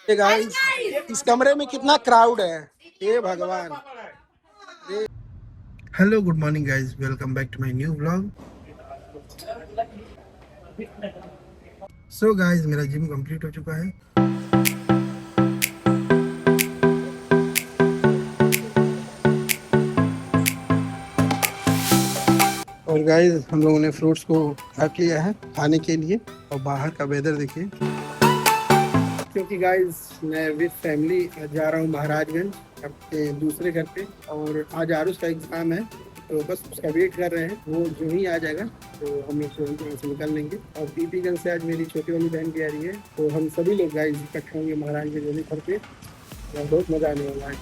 Guys इस कमरे में कितना क्राउड है, हे भगवान। Hello good morning guys, welcome back to my new vlog. So guys मेरा जिम कंप्लीट हो चुका है और गाइस हम लोगों ने फ्रूट्स को काट लिया है खाने के लिए। और बाहर का वेदर देखिए, क्योंकि गाइस मैं विद फैमिली जा रहा हूँ महाराजगंज अपने दूसरे घर पे। और आज आरुष का एग्जाम है, तो बस उसका वेट कर रहे हैं। वो जो ही आ जाएगा तो हम लोग तुरंत यहाँ से निकल लेंगे। और पीपीगंज से आज मेरी छोटी वाली बहन भी आ रही है, तो हम सभी लोग गाइस इकट्ठे होंगे महाराजगंज वाले घर पे और बहुत मजा आने वाला है।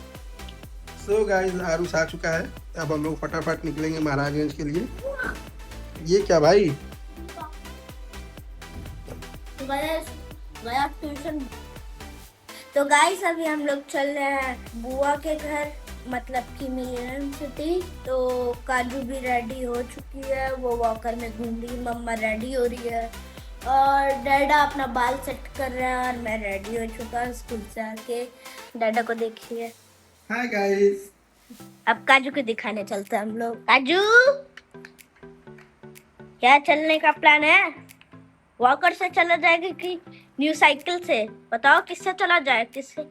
सो गाइस आरुष आ चुका है, अब हम लोग फटाफट निकलेंगे महाराजगंज के लिए। ये क्या भाई? ट्यूशन। तो गाइस अभी हम लोग चल रहे हैं बुआ के घर, मतलब कि मिलन सिटी। तो काजू भी रेडी हो चुकी है, वो वॉकर में घूम रही, मम्मा रेडी हो रही है और डैडा अपना बाल सेट कर रहे हैं और मैं रेडी हो चुका हूँ स्कूल से आके। डैडा को देखिए। हाय गाइस, अब काजू को दिखाने चलते हैं हम लोग। काजू, क्या चलने का प्लान है? वॉकर से चला जाएगा कि न्यू साइकिल से? बताओ किससे चला जाए, किससे?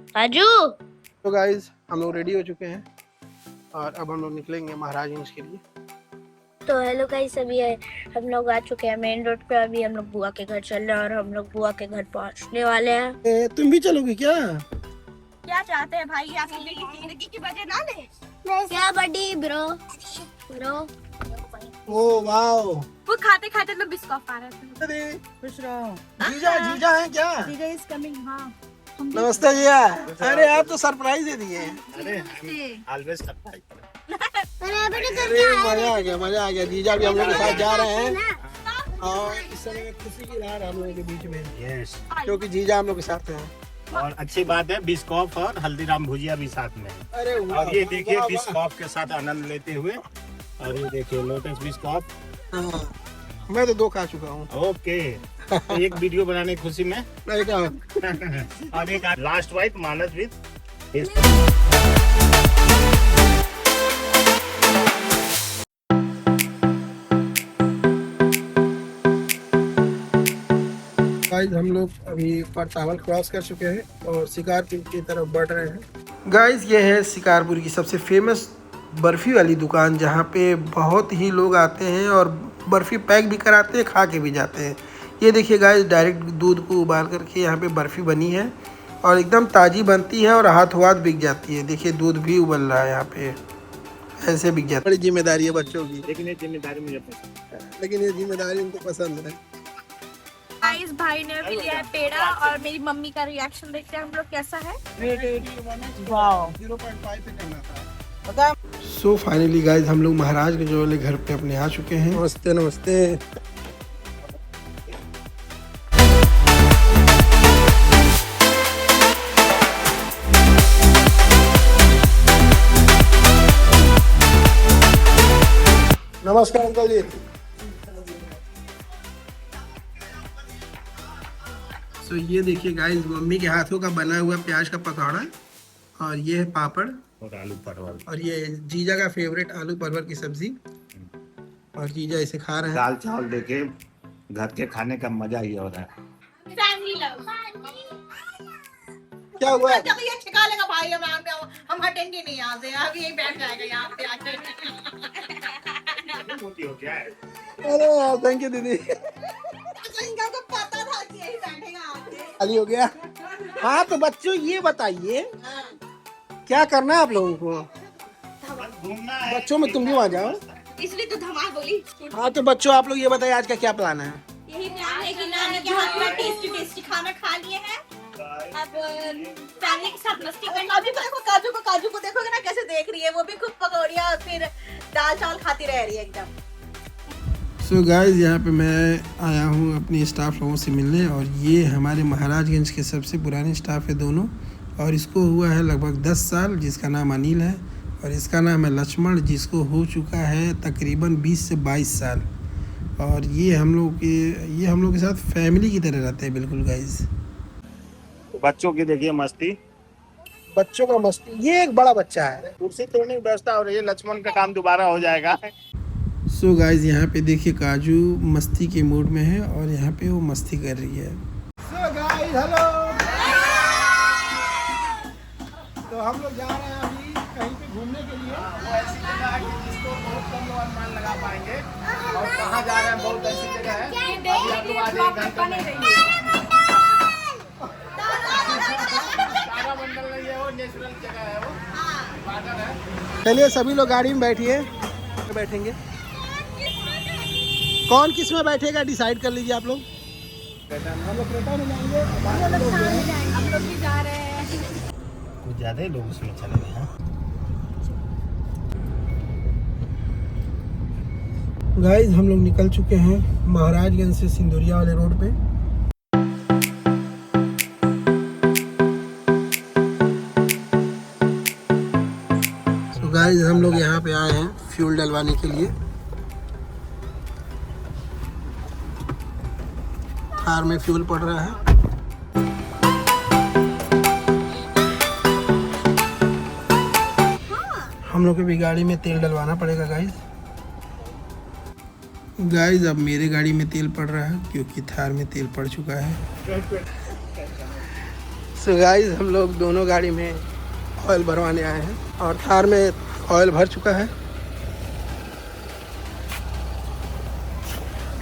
काजू। तो गाइस हम लोग रेडी हो चुके हैं और अब हम लोग निकलेंगे महाराजगंज के लिए। तो हेलो गाइस, अभी हम लोग आ चुके हैं मेन रोड पे। अभी हम लोग बुआ के घर चल रहे हैं और हम लोग बुआ के घर पहुंचने वाले हैं। तुम भी चलोगी क्या? क्या चाहते हैं भाई, आप जिंदगी की वजह ना ले? क्या बड़ी ब्रो ओ वाओ, वो खाते खाते तो बिस्कुट आ रहे थे। खुश रहो। जीजा है क्या? जीजा इज कमिंग। हाँ नमस्ते जीजा। अरे आप तो सरप्राइज दे दिए। अरे ऑलवेज सरप्राइज। अरे मजा आ गया। जीजा भी हम लोग के साथ जा रहे हैं और इस समय खुशी की लहर हम लोगों के बीच में, यस, क्योंकि जीजा हम लोग के साथ हैं। और अच्छी बात है बिस्कॉफ और हल्दीराम भुजिया भी साथ में है। अरे और ये देखिए बिस्कॉफ के साथ आनंद लेते हुए, और ये देखिए लोटस बिस्कॉफ। मैं तो 2 खा चुका हूँ। ओके, तो एक वीडियो बनाने की खुशी में नहीं क्या? और एक last white Manas with guys हम लोग अभी टावर क्रॉस कर चुके हैं और शिकारपुर की तरफ बढ़ रहे हैं। गाइस ये है शिकारपुर की सबसे फेमस बर्फ़ी वाली दुकान, जहाँ पे बहुत ही लोग आते हैं और बर्फ़ी पैक भी कराते हैं, खा के भी जाते हैं। ये देखिए गाइस, डायरेक्ट दूध को उबाल करके यहाँ पे बर्फ़ी बनी है और एकदम ताज़ी बनती है और हाथों हाथ बिक जाती है। देखिए दूध भी उबल रहा है यहाँ पे, ऐसे बिक जाती है। बड़ी जिम्मेदारी है बच्चों की, लेकिन ये जिम्मेदारी मुझे पसंद है। लेकिन ये जिम्मेदारी उनको पसंद है। गाइस भाई ने भी लिया है पेड़ा और मेरी मम्मी का रिएक्शन देखते हैं हम लोग कैसा है। वाओ, 0.5 पे करना था। सो फाइनली गाइस हम लोग महाराजगंज वाले घर पे अपने आ चुके हैं। नमस्ते नमस्ते। नमस्कार अंकल जी। सो ये देखिए गाइस, मम्मी के हाथों का बना हुआ प्याज का पकौड़ा और ये है पापड़ और आलू परवल, और ये जीजा का फेवरेट आलू परवल की सब्जी। और जीजा इसे खा रहे हैं। दाल चावल देके घर के खाने का मजा ही हो रहा है। क्या हुआ? जब ये छिका लेगा भाई हम हटेंगे नहीं यहाँ से, अब यही बैठ जाएगा यहाँ पे आके। अरे थैंक यू दीदी। इनका तो पता था कि यही बैठेगा आके। खाली हो गया। हाँ तो बच्चों ये बताइए क्या करना है आप लोगों को? घूमना है बच्चों में तुम भी वहाँ जाओ। इसलिए तो धमाल बोली। हाँ तो बच्चों आप लोग ये बताइए आज का क्या प्लान है? यही प्लान है कि नानी के हाथ में टेस्टी टेस्टी खाना खा लिए हैं, अब फैमिली के साथ मस्ती करनी। अभी देखो काजू को देखोगे ना कैसे देख रही है, वो भी खूब पकौड़ियाँ और फिर दाल चावल खाती रह रही है एकदम। सो गाइस यहाँ पे मैं आया हूँ अपनी स्टाफ लोगों से मिलने, और ये हमारे महाराजगंज के सबसे पुराने स्टाफ है दोनों, और इसको हुआ है लगभग 10 साल, जिसका नाम अनिल है, और इसका नाम है लक्ष्मण, जिसको हो चुका है तकरीबन 20 से 22 साल। और ये हम लोग के साथ फैमिली की तरह रहते हैं बिल्कुल गाइस। बच्चों की देखिए मस्ती। बच्चों का मस्ती, ये एक बड़ा बच्चा है। कुर्सी तोड़ने की व्यवस्था हो रही है, लक्ष्मण का काम दोबारा हो जाएगा। सो गाइज यहाँ पे देखिए काजू मस्ती के मूड में है और यहाँ पे वो मस्ती कर रही है। सो गाइज हेलो, तो हम लोग जा रहे हैं अभी कहीं पे घूमने के लिए। वो ऐसी जगह है कि जिसको बहुत कम लोग अनुमान लगा पाएंगे। और कहाँ जा रहे हैं, बहुत ऐसी जगह है। अभी हम लोग आज 1 घंटे में तारामंडल नहीं है, वो नेचुरल जगह है, वो वाटर है। चलिए सभी लोग गाड़ी में बैठिए, बैठेंगे। कौन किस में बैठेगा डिसाइड कर लीजिए आप लोग। हम लोग क्रेटा में जाएंगे, हम लोग भी जा रहे हैं। कुछ ज्यादा ही लोग उसमें चले गए हैं। गाइज हम लोग निकल चुके हैं महाराजगंज से सिंदूरिया वाले रोड पे। तो गाइज हम लोग यहाँ पे आए हैं फ्यूल डलवाने के लिए। कार में फ्यूल पड़ रहा है। हम लोग को भी गाड़ी में तेल डलवाना पड़ेगा गाइज अब मेरे गाड़ी में तेल पड़ रहा है क्योंकि थार में तेल पड़ चुका है। सो गाइज हम लोग दोनों गाड़ी में ऑयल भरवाने आए हैं और थार में ऑयल भर चुका है।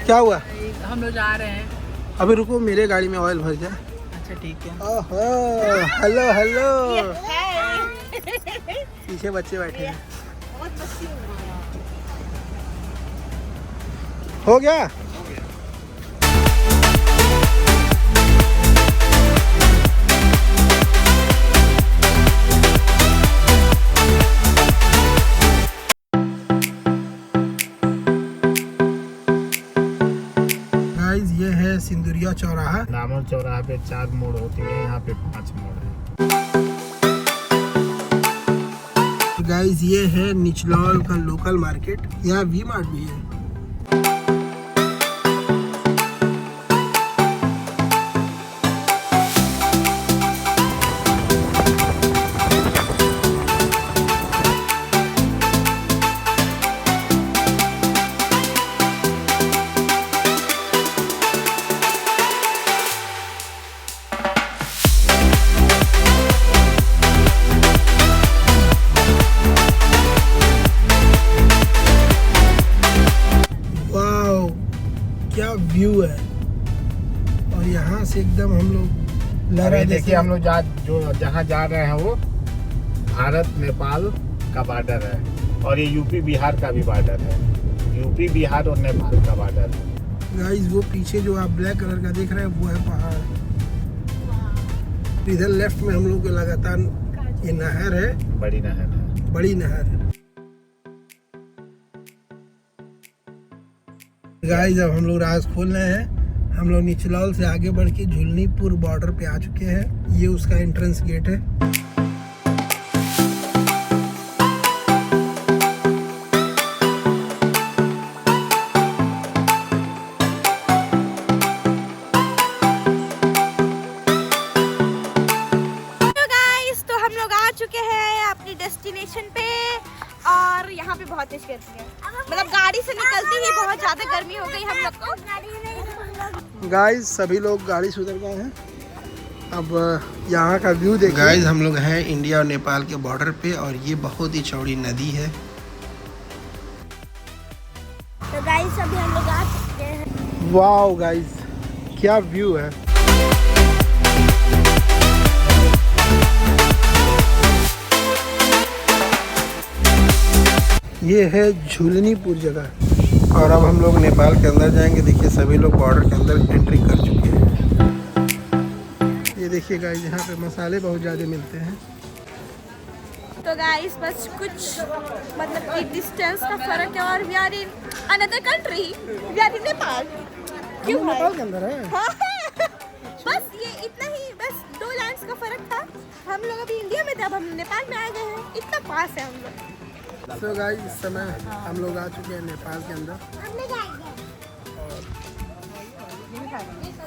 क्या हुआ? हम लोग जा रहे हैं। अभी रुको, मेरे गाड़ी में ऑयल भर जाए। अच्छा ठीक है। ओहो, हेलो हेलो, पीछे बच्चे बैठे हैं। हो गया। गाइस ये है सिंदूरिया चौराहा। नामर चौराहा पे 4 मोड़ होती है, यहाँ पे 5 मोड़ है। गाइस ये है निचलौल का लोकल मार्केट। यहाँ वी मार्ट भी है। क्या व्यू है, और यहाँ से एकदम हम लोग अभी देखिए हम लोग जहाँ जा रहे हैं वो भारत नेपाल का बॉर्डर है और ये यूपी बिहार का भी बॉर्डर है। यूपी बिहार और नेपाल का बॉर्डर है। गाइस वो पीछे जो आप ब्लैक कलर का देख रहे हैं वो है पहाड़। इधर लेफ्ट में हम लोग के लगातार ये नहर है, बड़ी नहर है। बड़ी नहर। गाइस अब हम लोग राज खोल रहे हैं। हम लोग निचलौल से आगे बढ़ के झुलनीपुर बॉर्डर पे आ चुके हैं। ये उसका एंट्रेंस गेट है। तो हम लोग आ चुके हैं अपनी डेस्टिनेशन पे और यहाँ पे बहुत तेज गर्मी है। मतलब गाड़ी से निकलते ही बहुत ज्यादा गर्मी हो गई हम लोग को। गाइस सभी लोग गाड़ी से उतर गए हैं। अब यहाँ का व्यू देखिए। गाइस हम लोग हैं इंडिया और नेपाल के बॉर्डर पे और ये बहुत ही चौड़ी नदी है। तो गाइस अभी हम लोग आ चुके हैं। वाओ गाइस क्या व्यू है। ये है झुलनीपुर जगह और अब हम लोग नेपाल के अंदर जाएंगे। देखिए सभी लोग बॉर्डर के अंदर एंट्री कर चुके हैं। ये देखिए गाइस यहाँ पे मसाले बहुत ज़्यादा मिलते हैं। तो गाइस बस कुछ मतलब कि डिस्टेंस का फर्क है और we are in another country, we are in Nepal. क्यों है? नेपाल के अंदर है। हाँ, बस ये इतना ही, बस 2 लैंड्स का फर्क था। हम लोग अभी इंडिया में थे, अब हम नेपाल में आ गए हैं। इतना पास है हम लोग। तो गाइस इस समय हम लोग आ चुके हैं नेपाल के अंदर।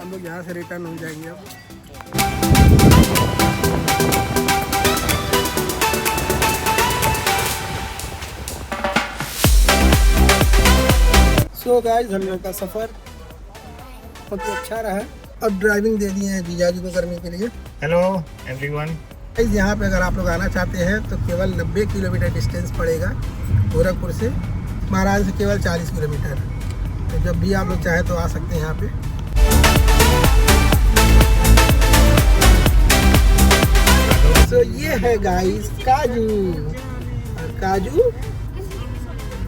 हम लोग यहाँ से रिटर्न हो जाएंगे अब। सो गाइस हम लोग का सफ़र बहुत ही अच्छा रहा। अब ड्राइविंग दे दिए हैं जीजाजी को करने के लिए। Hello everyone. गाइस यहाँ पे अगर आप लोग आना चाहते हैं तो केवल 90 किलोमीटर डिस्टेंस पड़ेगा गोरखपुर से। महाराज से केवल 40 किलोमीटर। तो जब भी आप लोग चाहें तो आ सकते हैं यहाँ पे। तो ये है गाइस काजू, और काजू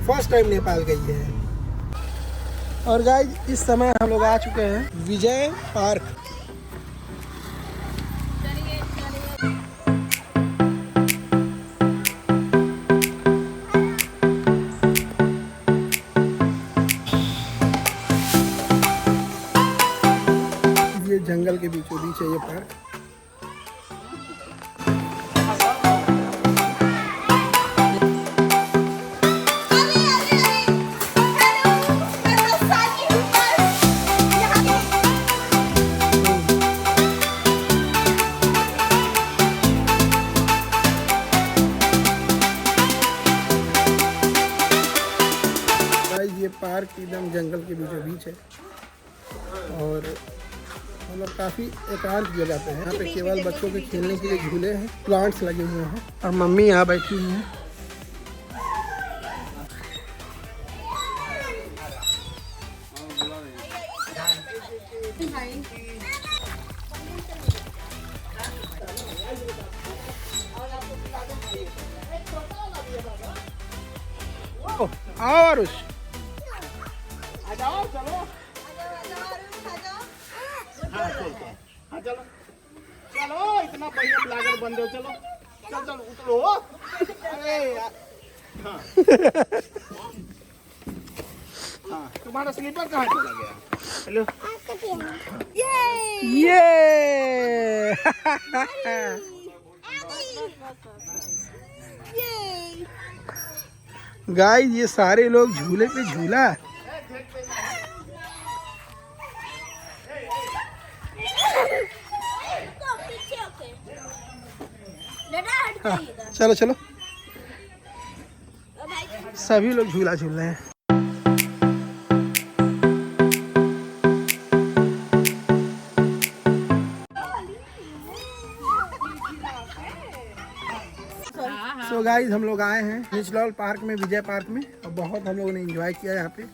फर्स्ट टाइम नेपाल गई है। और गाइस इस समय हम लोग आ चुके हैं विजय पार्क। ये जंगल के बीचों बीच है ये पार्क। ये पार्क एकदम जंगल के बीचों बीच है और मतलब काफ़ी एकांत किया जाता है। यहाँ पे केवल बच्चों के खेलने के लिए झूले हैं, प्लांट्स लगे हुए हैं और मम्मी यहाँ बैठी हुई हैं। आओ आरुष, आ जाओ, चलो। हाँ चलो चलो, इतना बढ़िया ब्लॉगर बन रहे हो। चलो चल चल उतरो। अरे यार हाँ हाँ, तुम्हारा स्लीपर कहाँ चला गया? हेलो ये गाइस ये सारे लोग झूले पे झूला। हाँ, चलो चलो, सभी लोग झूला झूल रहे हैं। सो गाइस हम लोग आए हैं निचलौल पार्क में, विजय पार्क में, और बहुत हम लोगों ने एंजॉय किया यहाँ पे।